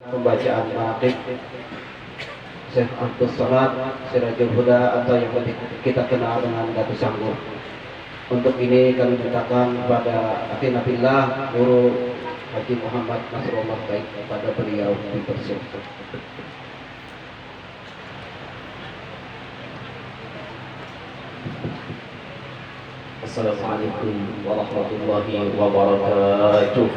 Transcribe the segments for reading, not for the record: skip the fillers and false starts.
pembacaan manaqib Syekh Abdus Somad Sirajul Huda atau yang kita kenal dengan Datu Sanggur. Untuk ini kami mintakan kepada Akhi Nabillah Guru Haji Muhammad Nasrullah baik kepada beliau dipersilakan. Assalamualaikum warahmatullahi wabarakatuh.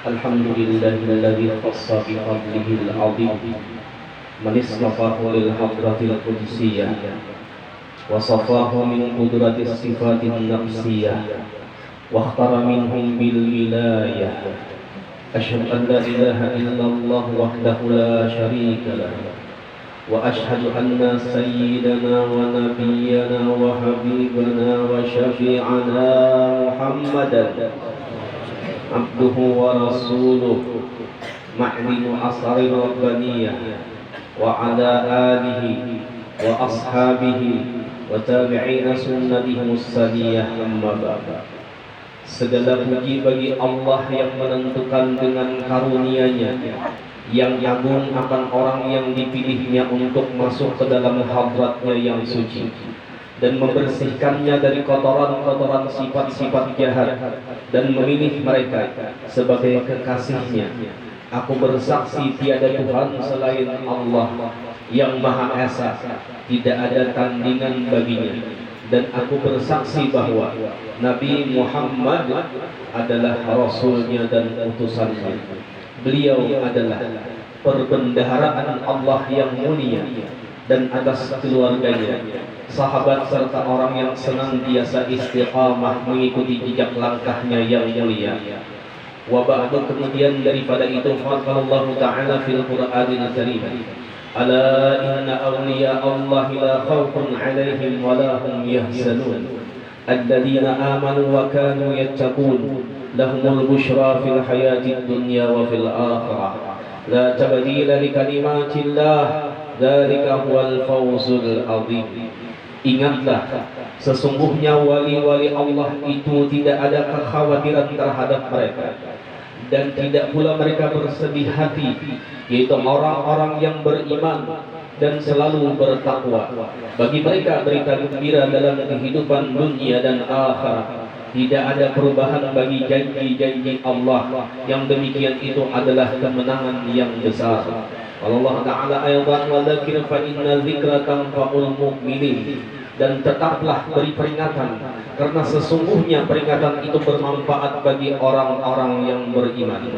Alhamdulillahilladzi khassa bi fadlihil 'azim man istafahu lil hadratil qudsiyah wa safahu min qudratis sifatin nafsiyah wa ikhtara minhum bil wilayah. Asyhadu an la ilaha illallah wahdahu la syarika lahu wa asyhadu anna sayyidana wa nabiyyana wa habibana wa syafi'ana Muhammadan abduhu wa rasuluh ma'linu asari rabbaniyah wa ala alihi wa ashabihi wa tabi'ina sunnatihi mussadiyah amma ba'da. Segala puji bagi Allah yang menentukan dengan karunia-Nya yang agung akan orang yang dipilihnya untuk masuk ke dalam hadrat-Nya yang suci dan membersihkannya dari kotoran-kotoran sifat-sifat jahat dan memilih mereka sebagai kekasih-Nya. Aku bersaksi tiada Tuhan selain Allah yang Maha Esa, tidak ada tandingan baginya, dan aku bersaksi bahwa Nabi Muhammad adalah Rasul-Nya dan utusan-Nya. Beliau adalah perbendaharaan Allah yang mulia, dan atas keluarganya, sahabat serta orang yang senantiasa istiqamah mengikuti jejak langkahnya yang mulia. Wa ba'du, kemudian daripada itu, faqalallahu ta'ala fil Qur'anil Karim, ala inna awliya Allah la khawfun 'alaihim wa la hum yahzanun alladzina amanu wa kanu yattaqun lahumul busyra fil hayatid dunya wa fil akhirah la tabdila li kalimatillah dzalika huwal fawzul 'adzim. Ingatlah, sesungguhnya wali-wali Allah itu tidak ada kekhawatiran terhadap mereka, dan tidak pula mereka bersedih hati, yaitu orang-orang yang beriman dan selalu bertakwa. Bagi mereka berita gembira dalam kehidupan dunia dan akhirat. Tidak ada perubahan bagi janji-janji Allah, yang demikian itu adalah kemenangan yang besar. Allah Ta'ala ayat wa dzakir fa inna dzikra tanfa'ul mu'minin, dan tetaplah beri peringatan, karena sesungguhnya peringatan itu bermanfaat bagi orang-orang yang beriman.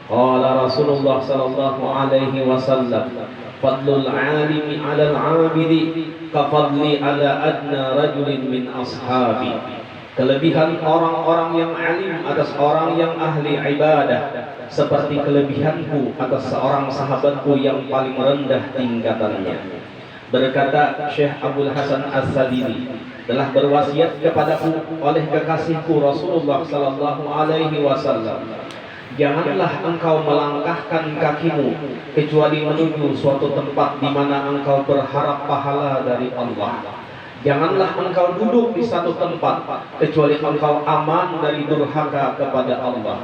Qala Rasulullah sallallahu alaihi wasallam, fadlul 'alimi 'alal 'abidi ka fadli 'ala adna rajulin min ashabi. Kelebihan orang-orang yang alim atas orang yang ahli ibadah seperti kelebihanku atas seorang sahabatku yang paling rendah tingkatannya. Berkata Syekh Abdul Hasan As-Sadili, telah berwasiat kepadaku oleh kekasihku Rasulullah sallallahu alaihi wasallam, janganlah engkau melangkahkan kakimu kecuali menuju suatu tempat di mana engkau berharap pahala dari Allah. Janganlah engkau duduk di satu tempat kecuali engkau aman dari durhaka kepada Allah.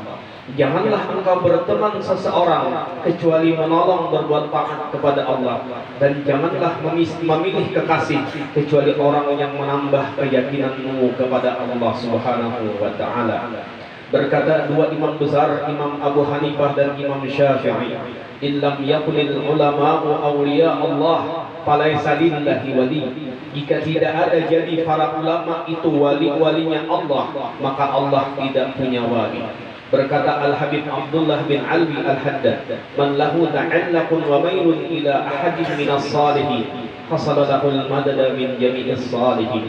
Janganlah engkau berteman seseorang kecuali menolong berbuat taat kepada Allah. Dan janganlah memilih kekasih kecuali orang yang menambah keyakinanmu kepada Allah Subhanahu wa Ta'ala. Berkata dua imam besar, Imam Abu Hanifah dan Imam Syafi'i, illam yakunil ulama'u awliya Allah falaysa lillahi wali. Jika tidak ada jadi para ulama itu wali-walinya Allah, maka Allah tidak punya wali. Berkata Al-Habib Abdullah bin Alwi Al-Haddad, man lahu ta'allaqun wa mailun ila ahadin minas salihin hasala lahul madada min jami'is salihin.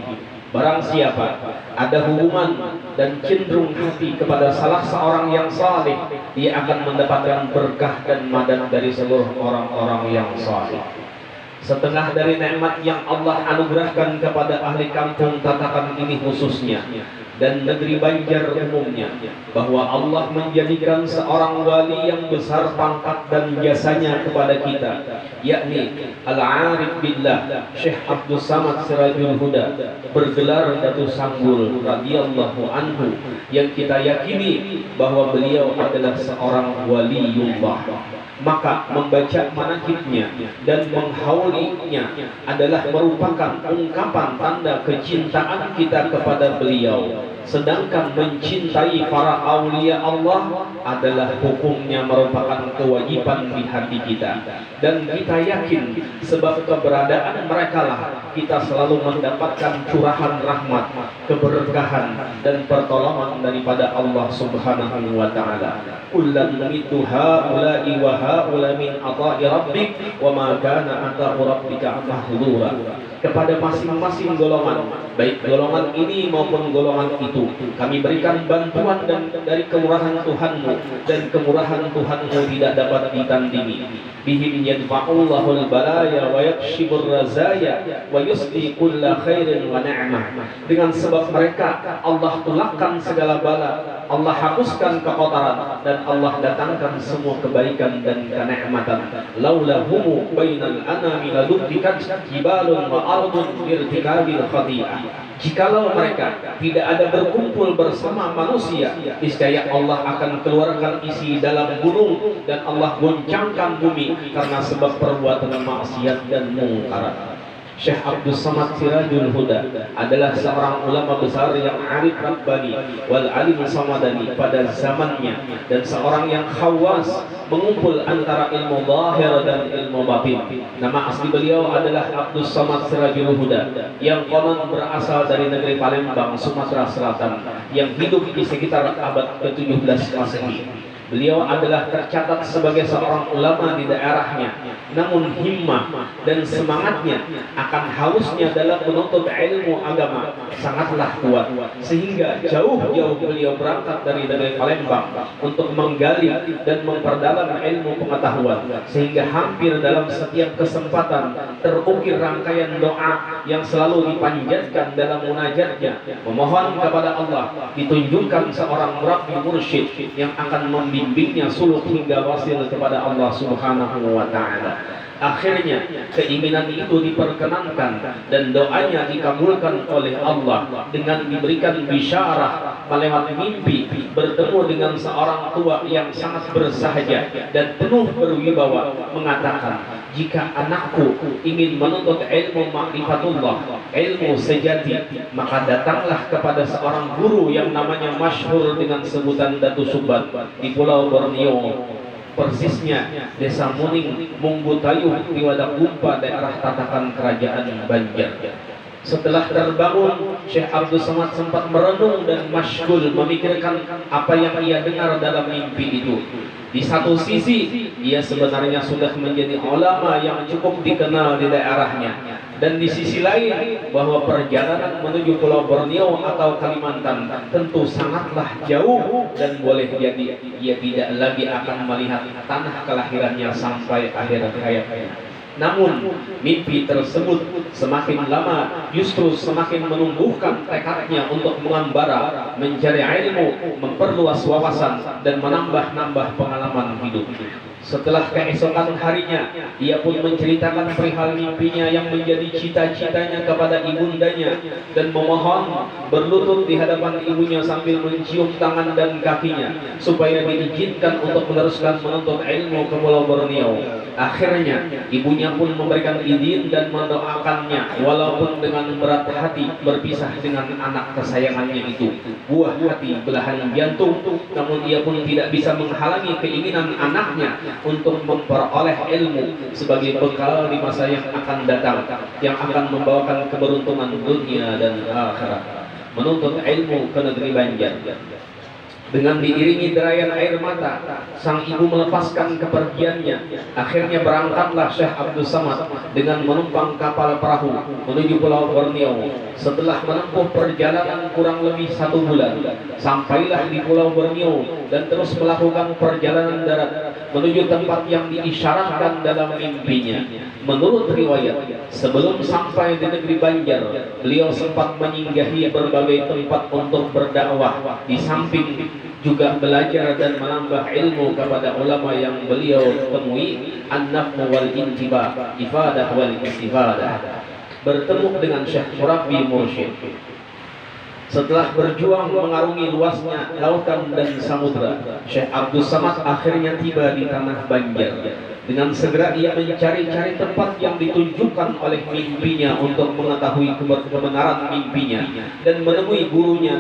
Barang siapa ada hubungan dan cenderung hati kepada salah seorang yang saleh, dia akan mendapatkan berkah dan madad dari seluruh orang-orang yang saleh. Setengah dari nikmat yang Allah anugerahkan kepada ahli kampung Tatakan ini khususnya dan negeri Banjar umumnya, bahwa Allah menjadikan seorang wali yang besar pangkat dan jasanya kepada kita, yakni Al-Arif Billah Syekh Abdul Samad Sirajul Huda bergelar Datuk Sanggul radhiyallahu anhu, yang kita yakini bahwa beliau adalah seorang waliullah. Maka membaca manakibnya dan menghaulinya adalah merupakan ungkapan tanda kecintaan kita kepada beliau. Sedangkan mencintai para aulia Allah adalah hukumnya merupakan kewajiban di hati kita. Dan kita yakin sebab keberadaan mereka lah kita selalu mendapatkan curahan rahmat, keberkahan dan pertolongan daripada Allah Subhanahu wa taala. Kullam namitu haula'i wa haula min ata'i rabbik wa ma kana ata'u rabbika mahdura. Kepada masing-masing golongan, baik golongan ini maupun golongan itu, kami berikan bantuan dan dari kemurahan Tuhanmu, dan kemurahan Tuhanmu tidak dapat ditandingi. Bihim yadfa'ullahul balaya wa yakshibur razaya wa yusdi kulla khairin wa ni'mah. Dengan sebab mereka Allah tolakkan segala bala, Allah hapuskan kekotoran, dan Allah datangkan semua kebaikan dan kenikmatan. Laulahumu bainal anami laduktikat jibalun wa ardun irtikabil khati'ah. Jikalau mereka tidak ada berkumpul bersama manusia, niscaya Allah akan keluarkan isi dalam gunung, dan Allah goncangkan bumi karena sebab perbuatan maksiat dan mungkarat. Syekh Abdul Samad Sirajul Huda adalah seorang ulama besar yang arif rabbani wal alim samadani pada zamannya, dan seorang yang khawas mengumpul antara ilmu zahir dan ilmu batin. Nama asli beliau adalah Abdul Samad Sirajul Huda, yang konon berasal dari negeri Palembang, Sumatera Selatan, yang hidup di sekitar abad ke-17 Masehi. Beliau adalah tercatat sebagai seorang ulama di daerahnya, namun himmah dan semangatnya akan hausnya dalam menuntut ilmu agama sangatlah kuat, sehingga jauh-jauh beliau berangkat dari negeri Palembang untuk menggali dan memperdalam ilmu pengetahuan, sehingga hampir dalam setiap kesempatan terukir rangkaian doa yang selalu dipanjatkan dalam munajatnya, memohon kepada Allah ditunjukkan seorang murabbi mursyid yang akan membimbingnya suluk hingga wasil kepada Allah Subhanahu wa taala. Akhirnya keinginan itu diperkenankan dan doanya dikabulkan oleh Allah dengan diberikan bisyarah melewat mimpi bertemu dengan seorang tua yang sangat bersahaja dan penuh berwibawa, mengatakan, jika anakku ingin menuntut ilmu ma'rifatullah, ilmu sejati, maka datanglah kepada seorang guru yang namanya masyhur dengan sebutan Datu Subat di Pulau Borneo, persisnya Desa Muning, Munggutayuh, di Wadak Gumpa, daerah Tatakan Kerajaan Banjar. Setelah terbangun, Syekh Abdul Samad sempat merenung dan masyghul memikirkan apa yang ia dengar dalam mimpi itu. Di satu sisi, ia sebenarnya sudah menjadi ulama yang cukup dikenal di daerahnya, dan di sisi lain bahwa perjalanan menuju Pulau Borneo atau Kalimantan tentu sangatlah jauh, dan boleh jadi ia tidak lagi akan melihat tanah kelahirannya sampai akhir hayatnya. Namun mimpi tersebut semakin lama justru semakin menumbuhkan tekadnya untuk mengembara, mencari ilmu, memperluas wawasan, dan menambah-nambah pengalaman hidup. Setelah keesokan harinya, ia pun menceritakan perihal mimpinya yang menjadi cita-citanya kepada ibundanya, dan memohon berlutut di hadapan ibunya sambil mencium tangan dan kakinya supaya diizinkan untuk meneruskan menuntut ilmu ke Pulau Borneo. Akhirnya ibunya pun memberikan izin dan mendoakannya, walaupun dengan berat hati berpisah dengan anak kesayangannya itu. Buah hati belahan jantung, namun ia pun tidak bisa menghalangi keinginan anaknya untuk memperoleh ilmu sebagai bekal di masa yang akan datang, yang akan membawakan keberuntungan dunia dan akhirat. Menuntut ilmu ke negeri Banjar. Dengan diiringi derayan air mata, sang ibu melepaskan kepergiannya. Akhirnya berangkatlah Syekh Abdul Samad dengan menumpang kapal perahu menuju Pulau Borneo. Setelah menempuh perjalanan kurang lebih 1 bulan, sampailah di Pulau Borneo dan terus melakukan perjalanan darat menuju tempat yang diisyaratkan dalam mimpinya. Menurut riwayat, sebelum sampai di negeri Banjar, beliau sempat menyinggahi berbagai tempat untuk berdakwah, di samping juga belajar dan menambah ilmu kepada ulama yang beliau temui, an-nafmu wal intiba, ifadah wal istifadah. Bertemu dengan Syekh Murabbi Mursyid. Setelah berjuang mengarungi luasnya lautan dan samudra, Syekh Abdul Samad akhirnya tiba di tanah Banjar. Dengan segera ia mencari-cari tempat yang ditunjukkan oleh mimpinya untuk mengetahui kebenaran mimpinya dan menemui gurunya.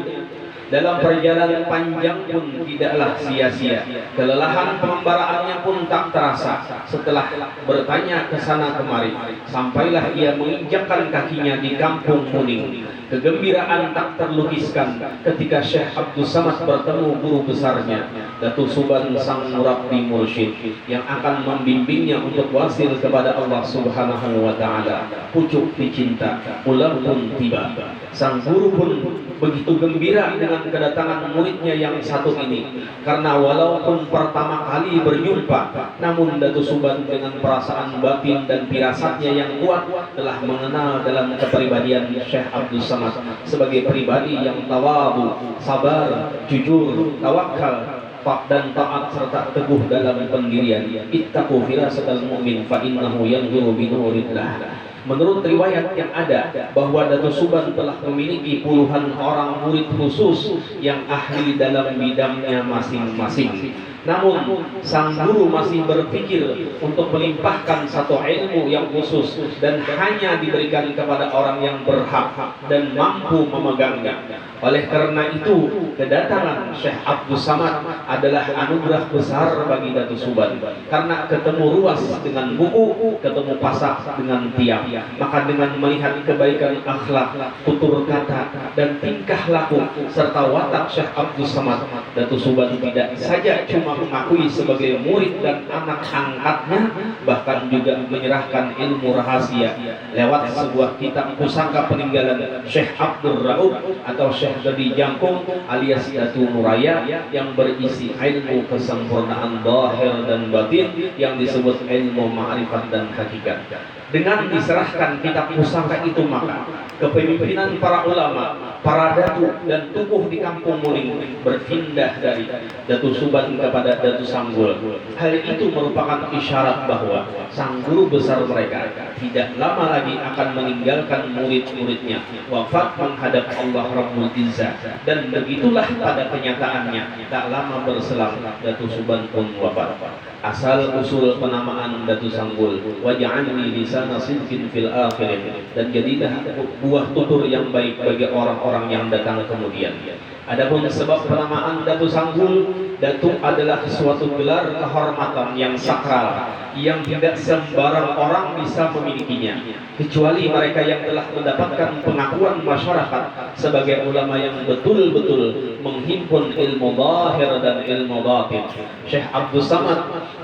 Dalam perjalanan panjang pun tidaklah sia-sia. Kelelahan pengembaraannya pun tak terasa. Setelah bertanya ke sana kemari, sampailah ia menginjakkan kakinya di Kampung Muning. Kegembiraan tak terlukiskan ketika Syekh Abdul Samad bertemu guru besarnya, Datuk Suban Sang Murabbi Mursyid, yang akan membimbingnya untuk wasil kepada Allah Subhanahu wa Ta'ala. Pucuk dicinta, ulang pun tiba. Sang guru pun begitu gembira dengan kedatangan muridnya yang satu ini, karena walaupun pertama kali berjumpa, namun Datuk Suban dengan perasaan batin dan firasatnya yang kuat telah mengenal dalam kepribadian Syekh Abdul Samad sebagai pribadi yang tawadhu, sabar, jujur, tawakal, dan taat serta teguh dalam pendirian. Ittaqu firasatal mu'min fa innahu yanzuru bi nurillah. Menurut riwayat yang ada, bahwa Datuk Suban telah memiliki puluhan orang murid khusus yang ahli dalam bidangnya masing-masing. Namun, sang guru masih berpikir untuk melimpahkan satu ilmu yang khusus dan hanya diberikan kepada orang yang berhak dan mampu memegangnya. Oleh karena itu, kedatangan Syekh Abdul Samad adalah anugerah besar bagi Datuk Suban, karena ketemu ruas dengan buku, ketemu pasak dengan tiang. Maka dengan melihat kebaikan akhlak, tutur kata, dan tingkah laku serta watak Syekh Abdul Samad, Datuk Suban tidak saja cuma mengakui sebagai murid dan anak angkatnya, bahkan juga menyerahkan ilmu rahasia lewat sebuah kitab pusaka peninggalan Syekh Abdul Raub atau Syekh Gedi Jangkung alias Datu Nuraya, yang berisi ilmu kesempurnaan zahir dan batin yang disebut ilmu ma'rifat dan hakikat. Dengan diserahkan kitab pusaka itu, maka kepemimpinan para ulama, para datu dan tubuh di Kampung Muning berpindah dari Datu Suban kepada Datu Sanggul. Hal itu merupakan isyarat bahwa sang guru besar mereka tidak lama lagi akan meninggalkan murid-muridnya, wafat menghadap Allah Rabbul Izzah. Dan begitulah pada kenyataannya, tak lama berselang Datu Suban pun wafat. Asal usul penamaan Datu Sanggul, waj'alni lisana sidqin fil akhirin, dan jadilah buah tutur yang baik bagi orang-orang yang datang kemudian. Adapun sebab penamaan Datu Sanggul, Datu adalah suatu gelar kehormatan yang sakral yang tidak sembarang orang bisa memilikinya, kecuali mereka yang telah mendapatkan pengakuan masyarakat sebagai ulama yang betul-betul menghimpun ilmu zahir dan ilmu batin. Syekh Abdul Samad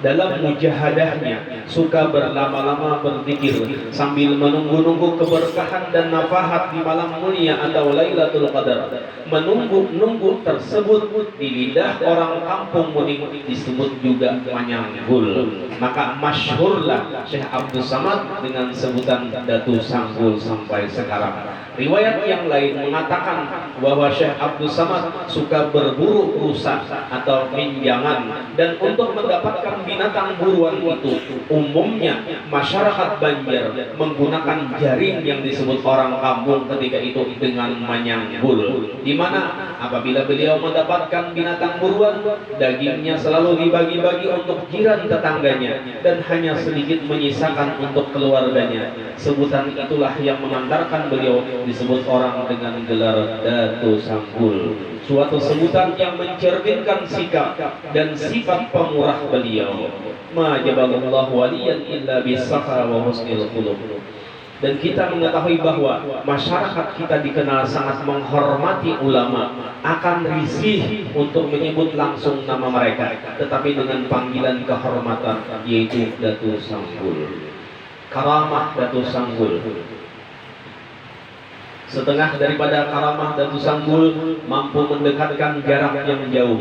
dalam mujahadahnya suka berlama-lama berzikir sambil menunggu-nunggu keberkahan dan nafahat di malam mulia atau Lailatul Qadar. Menunggu-nunggu tersebut di lidah orang Kampung Muning disebut juga manyanggul. Maka masyhurlah Syekh Abdul Samad dengan sebutan Datu Sanggul sampai sekarang. Riwayat yang lain mengatakan bahwa Syekh Abdul Samad suka berburu rusa atau minjangan, dan untuk mendapatkan binatang buruan itu umumnya masyarakat Banjar menggunakan jaring yang disebut orang kampung ketika itu dengan manyanggul, di mana apabila beliau mendapatkan binatang buruan, dagingnya selalu dibagi-bagi untuk jiran tetangganya dan hanya sedikit menyisakan untuk keluarganya. Sebutan itulah yang mengantarkan beliau disebut orang dengan gelar Datu Sanggul, suatu sebutan yang mencerminkan sikap dan sifat pemurah beliau. Ma jabalullahu waliyan illa bisafa wa husnil qulub. Dan kita mengetahui bahwa masyarakat kita dikenal sangat menghormati ulama, akan risih untuk menyebut langsung nama mereka, tetapi dengan panggilan kehormatan, yaitu Datuk Sanggul. Karamah Datuk Sanggul. Setengah daripada karamah Datuk Sanggul mampu mendekatkan jarak yang jauh.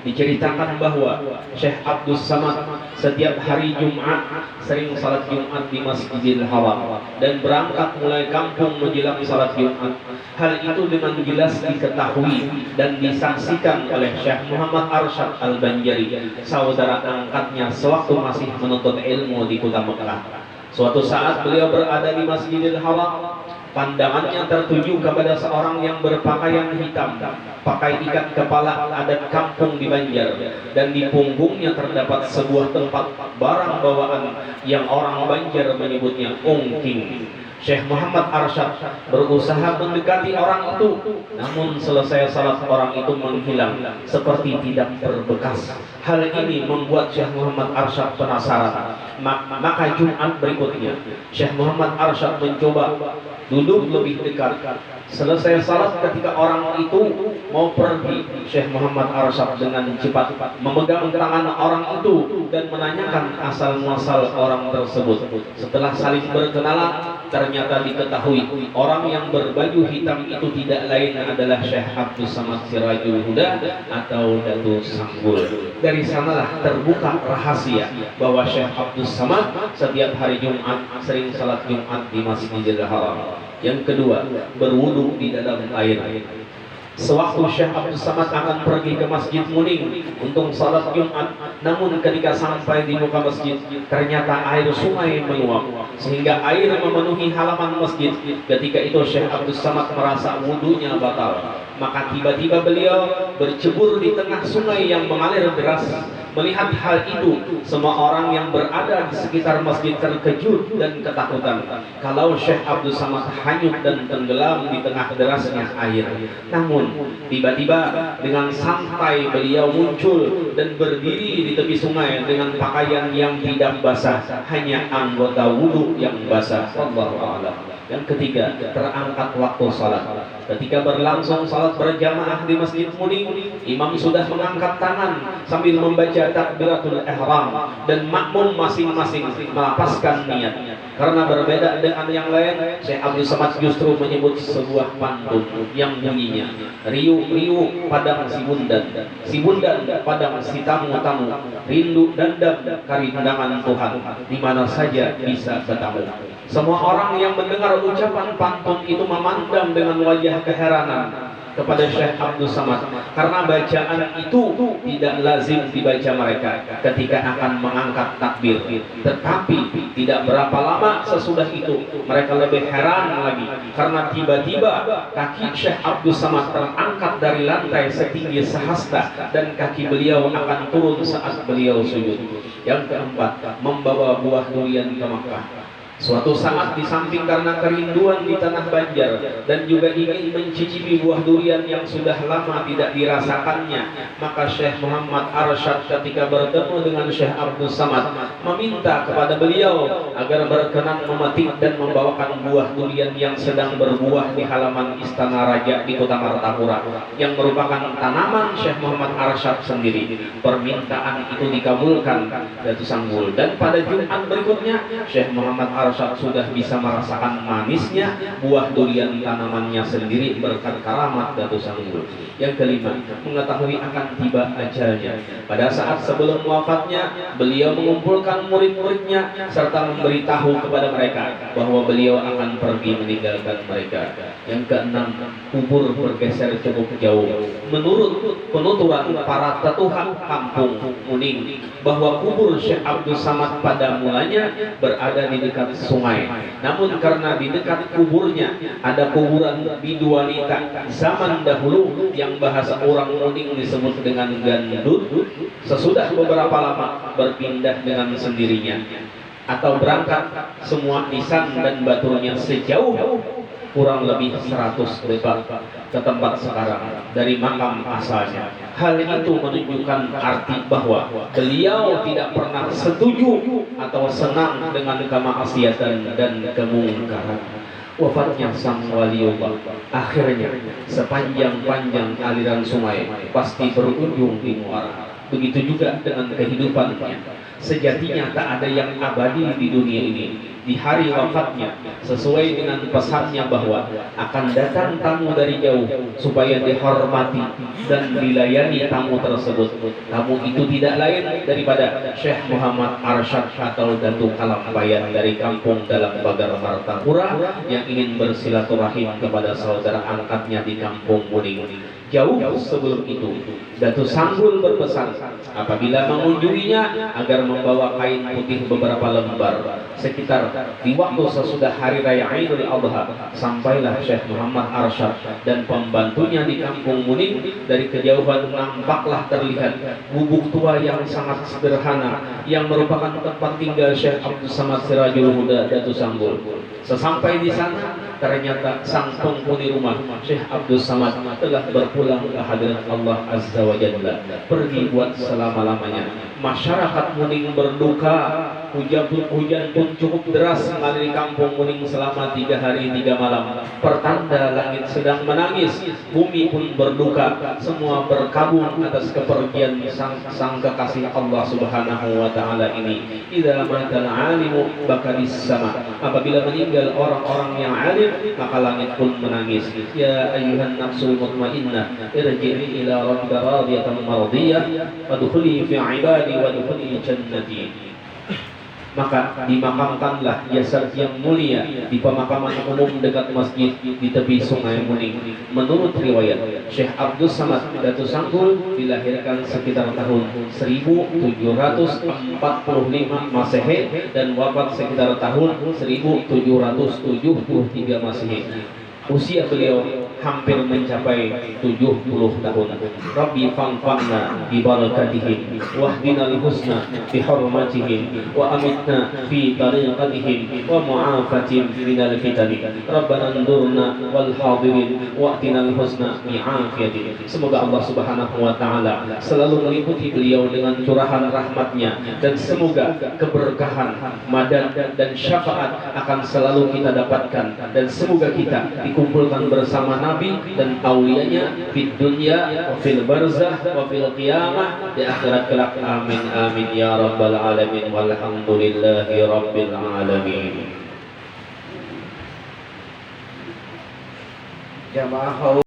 Diceritakan bahwa Syekh Abdus Samad setiap hari Jumat sering salat Jumat di Masjidil Haram dan berangkat mulai kampung menjelang salat Jumat. Hal itu dengan jelas diketahui dan disaksikan oleh Syekh Muhammad Arsyad Al-Banjari, saudara angkatnya sewaktu masih menuntut ilmu di kota Mekah. Suatu saat beliau berada di Masjidil Haram, pandangannya tertuju kepada seorang yang berpakaian hitam, pakai ikat kepala adat kampung di Banjar, dan di punggungnya terdapat sebuah tempat barang bawaan yang orang Banjar menyebutnya ungking. Syekh Muhammad Arsyad berusaha mendekati orang itu, namun selesai salat orang itu menghilang seperti tidak berbekas. Hal ini membuat Syekh Muhammad Arsyad penasaran. Maka Jumat berikutnya Syekh Muhammad Arsyad mencoba duduk lebih dekat. Selesai salat, ketika orang itu mau pergi, Syekh Muhammad Arsyad dengan cepat memegang tangan orang itu dan menanyakan asal muasal orang tersebut. Setelah saling berkenalan, ternyata diketahui orang yang berbaju hitam itu tidak lain adalah Syekh Abdus Samad Sirajul Huda atau Datuk Sanggul. Dari sanalah terbuka rahasia bahwa Syekh Abdus Samad setiap hari Jumat sering salat Jumat di Masjidil Haram. Yang kedua, berwudu di dalam air. Sewaktu Syekh Abdus Samad akan pergi ke Masjid Muning untuk salat Jumat, namun ketika sampai di muka masjid, ternyata air sungai meluap sehingga air memenuhi halaman masjid. Ketika itu Syekh Abdus Samad merasa wudunya batal. Maka tiba-tiba beliau bercebur di tengah sungai yang mengalir deras. Melihat hal itu, semua orang yang berada di sekitar masjid terkejut dan ketakutan kalau Syekh Abdus Samad hanyut dan tenggelam di tengah derasnya air. Namun tiba-tiba dengan santai beliau muncul dan berdiri di tepi sungai dengan pakaian yang tidak basah, hanya anggota wudhu yang basah. Wallahu a'lam. Yang ketiga, terangkat waktu salat. Ketika berlangsung salat berjamaah di Masjid Muning, imam sudah mengangkat tangan sambil membaca takbiratul ihram dan makmum masing-masing melapaskan niat. Karena berbeda dengan yang lain, Syekh Abdus Samad justru menyebut sebuah pantun yang bunyinya, riuk-riuk padang si bundan padang si tamu-tamu, rindu dandam karindangan Tuhan, di mana saja bisa bertamu. Semua orang yang mendengar ucapan pantun itu memandang dengan wajah keheranan kepada Syekh Abdus Samad, karena bacaan itu tidak lazim dibaca mereka ketika akan mengangkat takbir. Tetapi tidak berapa lama sesudah itu mereka lebih heran lagi karena tiba-tiba kaki Syekh Abdus Samad terangkat dari lantai setinggi sehasta dan kaki beliau akan turun saat beliau sujud. Yang keempat, membawa buah durian ke Makkah. Suatu saat di samping karena kerinduan di tanah Banjar dan juga ingin mencicipi buah durian yang sudah lama tidak dirasakannya, maka Syekh Muhammad Arsyad ketika bertemu dengan Syekh Abdus Samad meminta kepada beliau agar berkenan memetik dan membawakan buah durian yang sedang berbuah di halaman Istana Raja di Kota Martapura, yang merupakan tanaman Syekh Muhammad Arsyad sendiri. Permintaan itu dikabulkan Datuk Sanggul, dan pada Jumat berikutnya Syekh Muhammad Arsyad sudah bisa merasakan manisnya buah durian tanamannya sendiri berkat karamat Datuk Sanggul. Yang kelima, mengetahui akan tiba ajalnya. Pada saat sebelum wafatnya, beliau mengumpulkan murid-muridnya serta memberitahu kepada mereka bahwa beliau akan pergi meninggalkan mereka. Yang keenam, kubur bergeser cukup jauh. Menurut penuturan para tetuhan kampung Muning bahwa kubur Syekh Abdus Samad pada mulanya berada di dekat sungai. Namun karena di dekat kuburnya ada kuburan bidu wanita zaman dahulu yang bahasa orang Muning disebut dengan gandut, sesudah beberapa lama berpindah dengan sendirinya. atau berangkat semua nisan dan baturnya sejauh kurang lebih 100 lebar ke tempat sekarang dari makam asalnya. Hal itu menunjukkan arti bahwa beliau tidak pernah setuju atau senang dengan kemaksiatan dan kemungkaran. Wafatnya sang waliullah akhirnya sepanjang-panjang aliran sungai pasti berujung di muara. Begitu juga dengan kehidupannya. Sejatinya tak ada yang abadi di dunia ini. Di hari wafatnya, sesuai dengan pesannya bahwa akan datang tamu dari jauh supaya dihormati dan dilayani tamu tersebut. Tamu itu tidak lain daripada Syekh Muhammad Arsyad atau Datuk Kalampayan dari kampung dalam Pagar Martapura yang ingin bersilaturahim kepada saudara angkatnya di kampung Muning. Jauh sebelum itu, Datuk Sanggul berpesan apabila mengunjunginya agar membawa kain putih beberapa lembar. Sekitar di waktu sesudah hari raya Idul Adha, sampailah Syekh Muhammad Arsyad dan pembantunya di kampung Muning. Dari kejauhan nampaklah terlihat gubuk tua yang sangat sederhana yang merupakan tempat tinggal Syekh Abdus Samad Sirajul Huda Datuk Sanggul. Sesampai di sana, ternyata sang penghuni rumah Syekh Abdus Samad telah berpulang ke hadirat Allah Azza wa Jalla, pergi buat selama-lamanya. Masyarakat Muning berduka. Hujan pun cukup deras mengaliri kampung Muning selama 3 hari 3 malam. Pertanda langit sedang menangis, bumi pun berduka. Semua berkabung atas kepergian sang kekasih Allah Subhanahu wa taala ini. Idza matal alimu bakadis sama. Apabila meninggal orang-orang yang alim, maka langit pun menangis. Ya ayyuhan nafsul mutmainnah, irji'i ila rabbika radiyatan mardiyah, wadkhuli fi ibadi wadkhuli jannati. Maka dimakamkanlah jasad yang mulia di pemakaman umum dekat masjid di tepi sungai Muning. Menurut riwayat, Syekh Abdus Samad Datuk Sanggul dilahirkan sekitar tahun 1745 Masehi dan wafat sekitar tahun 1773 Masehi. Usia beliau hampir mencapai 70 tahun. Rabbi fanfa'na bi barakatihim wahdina al-husna bi hurmatihim wa amitna fi tariqatihim wa mu'afatin minal fitani. Rabbana andurna wal hadirin wa atina al-husna bi afiyatin. Semoga Allah Subhanahu wa taala selalu meliputi beliau dengan curahan rahmatnya, dan semoga keberkahan, madad dan syafaat akan selalu kita dapatkan, dan semoga kita dikumpulkan bersama Nabi dan aulianya di dunia wa fil barzah wa fil qiyamah di akhirat kelak. Amin amin ya rabbal alamin walhamdulillahi rabbil alamin. Jamaah